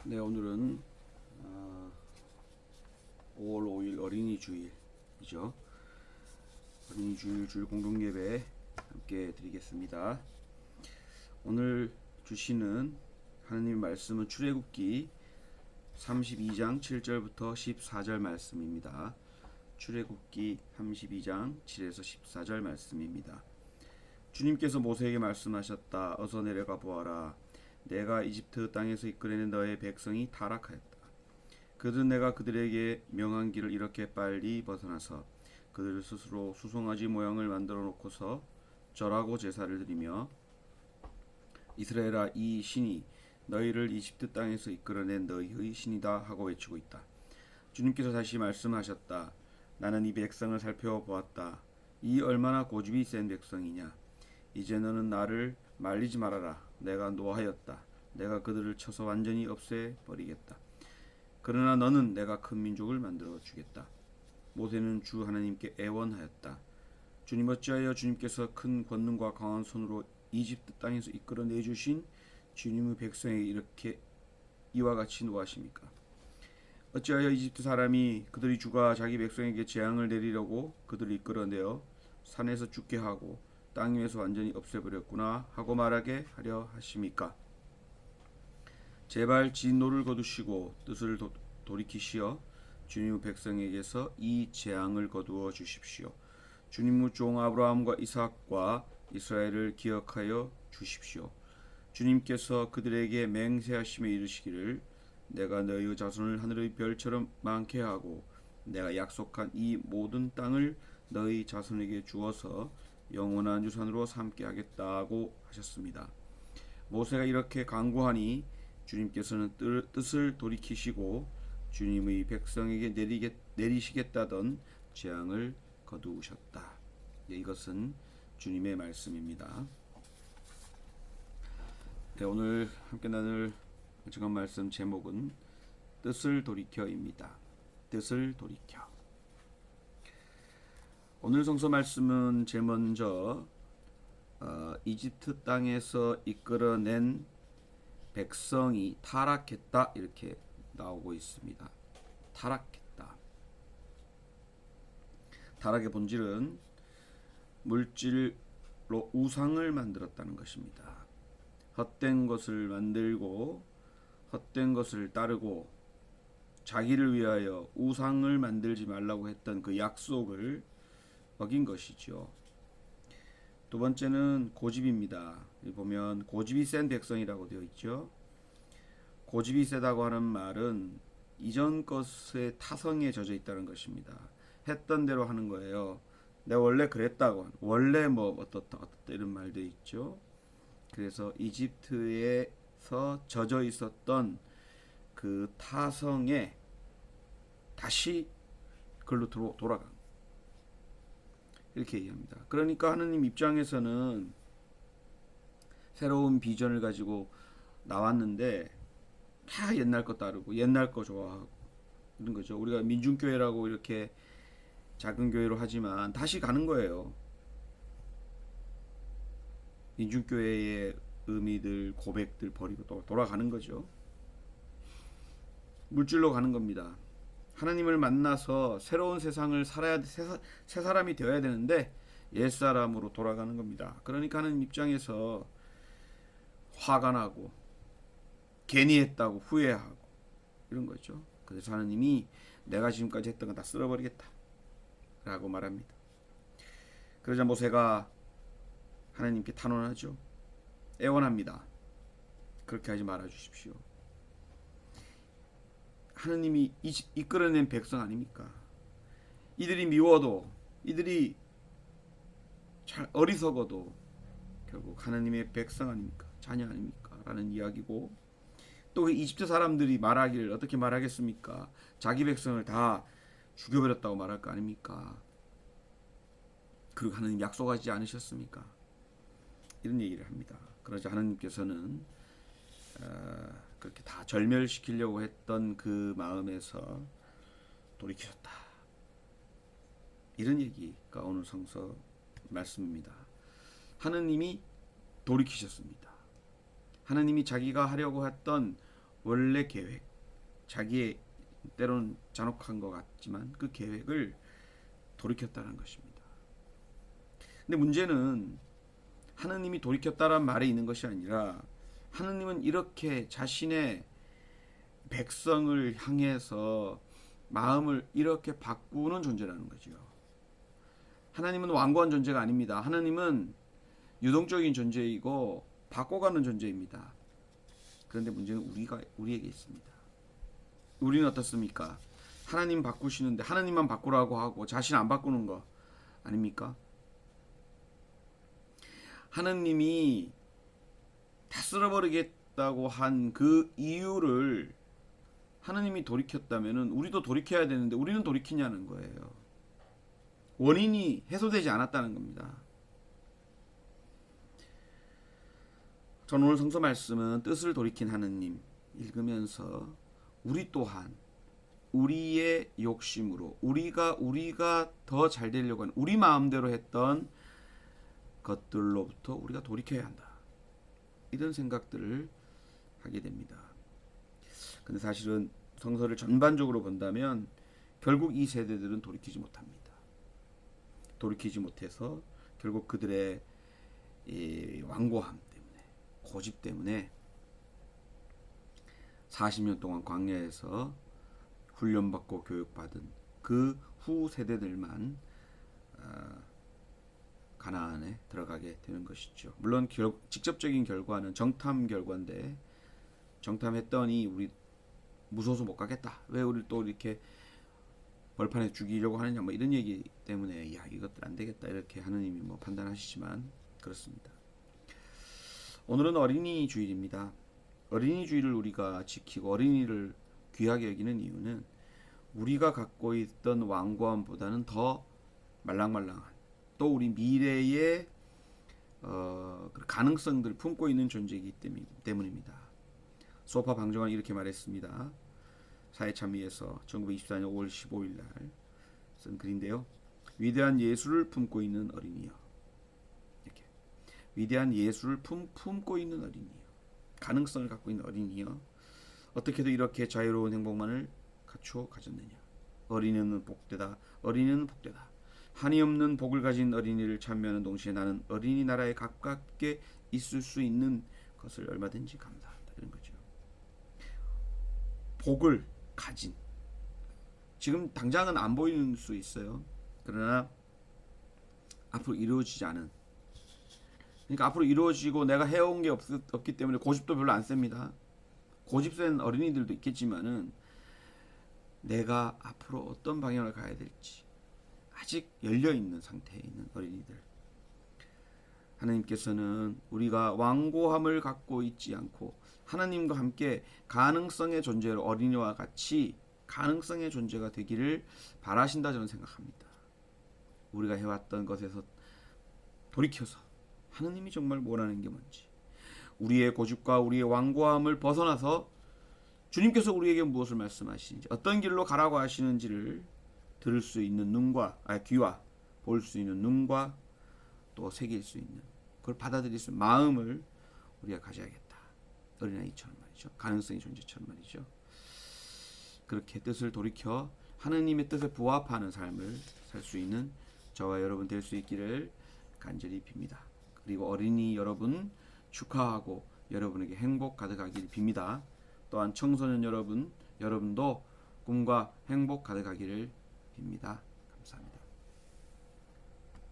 네, 오늘은 5월 5일 어린이 주일이죠. 어린이 주일 공동 예배 함께 드리겠습니다. 오늘 주시는 하나님 말씀은 출애굽기 32장 7절부터 14절 말씀입니다. 출애굽기 32장 7에서 14절 말씀입니다. 주님께서 모세에게 말씀하셨다. 어서 내려가 보아라. 내가 이집트 땅에서 이끌어낸 너의 백성이 타락하였다. 그들은 내가 그들에게 명한 길을 이렇게 빨리 벗어나서 그들 스스로 수송아지 모양을 만들어 놓고서 절하고 제사를 드리며 이스라엘아, 이 신이 너희를 이집트 땅에서 이끌어낸 너희의 신이다 하고 외치고 있다. 주님께서 다시 말씀하셨다. 나는 이 백성을 살펴보았다. 이 얼마나 고집이 센 백성이냐. 이제 너는 나를 말리지 말아라. 내가 노하였다. 내가 그들을 쳐서 완전히 없애버리겠다. 그러나 너는 내가 큰 민족을 만들어 주겠다. 모세는 주 하나님께 애원하였다. 주님, 어찌하여 주님께서 큰 권능과 강한 손으로 이집트 땅에서 이끌어내 주신 주님의 백성에게 이렇게 이와 같이 노하십니까? 어찌하여 이집트 사람이 그들이 주가 자기 백성에게 재앙을 내리려고 그들을 이끌어내어 산에서 죽게 하고 땅 위에서 완전히 없애버렸구나 하고 말하게 하려 하십니까? 제발 진노를 거두시고 뜻을 돌이키시어 주님의 백성에게서 이 재앙을 거두어 주십시오. 주님의 종 아브라함과 이삭과 이스라엘을 기억하여 주십시오. 주님께서 그들에게 맹세하시며 이르시기를 내가 너희의 자손을 하늘의 별처럼 많게 하고 내가 약속한 이 모든 땅을 너희 자손에게 주어서 영원한 유산으로 삼게 하겠다고 하셨습니다. 모세가 이렇게 간구하니 주님께서는 뜻을 돌이키시고 주님의 백성에게 내리시겠다던 재앙을 거두셨다. 네, 이것은 주님의 말씀입니다. 네, 오늘 함께 나눌 증언 말씀 제목은 뜻을 돌이켜입니다. 뜻을 돌이켜. 오늘 성서 말씀은 제일 먼저 이집트 땅에서 이끌어낸 백성이 타락했다 이렇게 나오고 있습니다. 타락했다. 타락의 본질은 물질로 우상을 만들었다는 것입니다. 헛된 것을 만들고 헛된 것을 따르고 자기를 위하여 우상을 만들지 말라고 했던 그 약속을 어긴 것이죠. 두 번째는 고집입니다. 여기 보면 고집이 센 백성이라고 되어 있죠. 고집이 세다고 하는 말은 이전 것의 타성에 젖어 있다는 것입니다. 했던 대로 하는 거예요. 내가 원래 그랬다고, 원래 뭐 어떻다 이런 말도 있죠. 그래서 이집트에서 젖어 있었던 그 타성에 다시 그걸로 돌아간, 이렇게 얘기합니다. 그러니까 하느님 입장에서는 새로운 비전을 가지고 나왔는데 다 옛날 거 따르고 옛날 거 좋아하고 이런 거죠. 우리가 민중교회라고 이렇게 작은 교회로 하지만 다시 가는 거예요. 민중교회의 의미들, 고백들 버리고 또 돌아가는 거죠. 물질로 가는 겁니다. 하나님을 만나서 새로운 세상을 살아야 새 사람이 되어야 되는데 옛사람으로 돌아가는 겁니다. 그러니까 하나님 입장에서 화가 나고 괜히 했다고 후회하고 이런 거죠. 그래서 하나님이 내가 지금까지 했던 거 다 쓸어버리겠다 라고 말합니다. 그러자 모세가 하나님께 탄원하죠. 애원합니다. 그렇게 하지 말아 주십시오. 하나님이 이끌어낸 백성 아닙니까? 이들이 미워도, 이들이 잘 어리석어도 결국 하나님의 백성 아닙니까? 자녀 아닙니까? 라는 이야기고, 또 그 이집트 사람들이 말하기를 어떻게 말하겠습니까? 자기 백성을 다 죽여버렸다고 말할 거 아닙니까? 그리고 하나님 약속하지 않으셨습니까? 이런 얘기를 합니다. 그러자 하나님께서는 그렇게 다 절멸시키려고 했던 그 마음에서 돌이키셨다. 이런 얘기가 오늘 성서 말씀입니다. 하느님이 돌이키셨습니다. 하느님이 자기가 하려고 했던 원래 계획, 자기의 때로는 잔혹한 것 같지만 그 계획을 돌이켰다는 것입니다. 근데 문제는 하느님이 돌이켰다란 말에 있는 것이 아니라 하느님은 이렇게 자신의 백성을 향해서 마음을 이렇게 바꾸는 존재라는 거죠. 하나님은 완고한 존재가 아닙니다. 하나님은 유동적인 존재이고 바꿔가는 존재입니다. 그런데 문제는 우리에게 있습니다. 우리는 어떻습니까? 하나님 바꾸시는데 하나님만 바꾸라고 하고 자신 안 바꾸는 거 아닙니까? 하나님이 다 쓸어버리겠다고 한 그 이유를 하나님이 돌이켰다면은 우리도 돌이켜야 되는데 우리는 돌이키냐는 거예요. 원인이 해소되지 않았다는 겁니다. 전 오늘 성서 말씀은 뜻을 돌이킨 하느님 읽으면서 우리 또한 우리의 욕심으로 우리가 더 잘 되려고 하는 우리 마음대로 했던 것들로부터 우리가 돌이켜야 한다. 이런 생각들을 하게 됩니다. 근데 사실은 성서를 전반적으로 본다면 결국 이 세대들은 돌이키지 못합니다. 돌이키지 못해서 결국 그들의 이 완고함 때문에 고집 때문에 40년 동안 광야에서 훈련받고 교육받은 그 후 세대들만 가나안에 들어가게 되는 것이죠. 물론 직접적인 결과는 정탐 결과인데 정탐했더니 우리 무서워서 못 가겠다. 왜 우리 또 이렇게 벌판에 죽이려고 하느냐 뭐 이런 얘기 때문에 야 이것들 안 되겠다 이렇게 하느님이 뭐 판단하시지만 그렇습니다. 오늘은 어린이 주일입니다. 어린이 주일을 우리가 지키고 어린이를 귀하게 여기는 이유는 우리가 갖고 있던 완고함보다는 더 말랑말랑한 또 우리 미래의 가능성들을 품고 있는 존재이기 때문입니다. 소파 방정환이 이렇게 말했습니다. 사회참의에서 1924년 5월 15일 날 쓴 글인데요. 위대한 예술을 품고 있는 어린이여. 이렇게 위대한 예술을 품고 있는 어린이여. 가능성을 갖고 있는 어린이여. 어떻게도 이렇게 자유로운 행복만을 갖추어 가졌느냐. 어린이는 복되다. 어린이는 복되다. 한이 없는 복을 가진 어린이를 참여하는 동시에 나는 어린이 나라에 가깝게 있을 수 있는 것을 얼마든지 감사한다. 이런 거죠. 복을 가진 지금 당장은 안 보이는 수 있어요. 그러나 앞으로 이루어지지 않은 그러니까 앞으로 이루어지고 내가 해온 게 없기 때문에 고집도 별로 안 셉니다. 고집 센 어린이들도 있겠지만은 내가 앞으로 어떤 방향을 가야 될지 아직 열려있는 상태에 있는 어린이들 하나님께서는 우리가 완고함을 갖고 있지 않고 하나님과 함께 가능성의 존재로 어린이와 같이 가능성의 존재가 되기를 바라신다 저는 생각합니다. 우리가 해왔던 것에서 돌이켜서 하나님이 정말 원하는 게 뭔지 우리의 고집과 우리의 완고함을 벗어나서 주님께서 우리에게 무엇을 말씀하시는지 어떤 길로 가라고 하시는지를 들을 수 있는 귀와 볼 수 있는 눈과 또 새길 수 있는 그걸 받아들일 수 있는 마음을 우리가 가져야겠다. 어린아이처럼 말이죠. 가능성의 존재처럼 말이죠. 그렇게 뜻을 돌이켜 하나님의 뜻에 부합하는 삶을 살 수 있는 저와 여러분 될 수 있기를 간절히 빕니다. 그리고 어린이 여러분 축하하고 여러분에게 행복 가득하기를 빕니다. 또한 청소년 여러분도 꿈과 행복 가득하기를 빕니다. 감사합니다.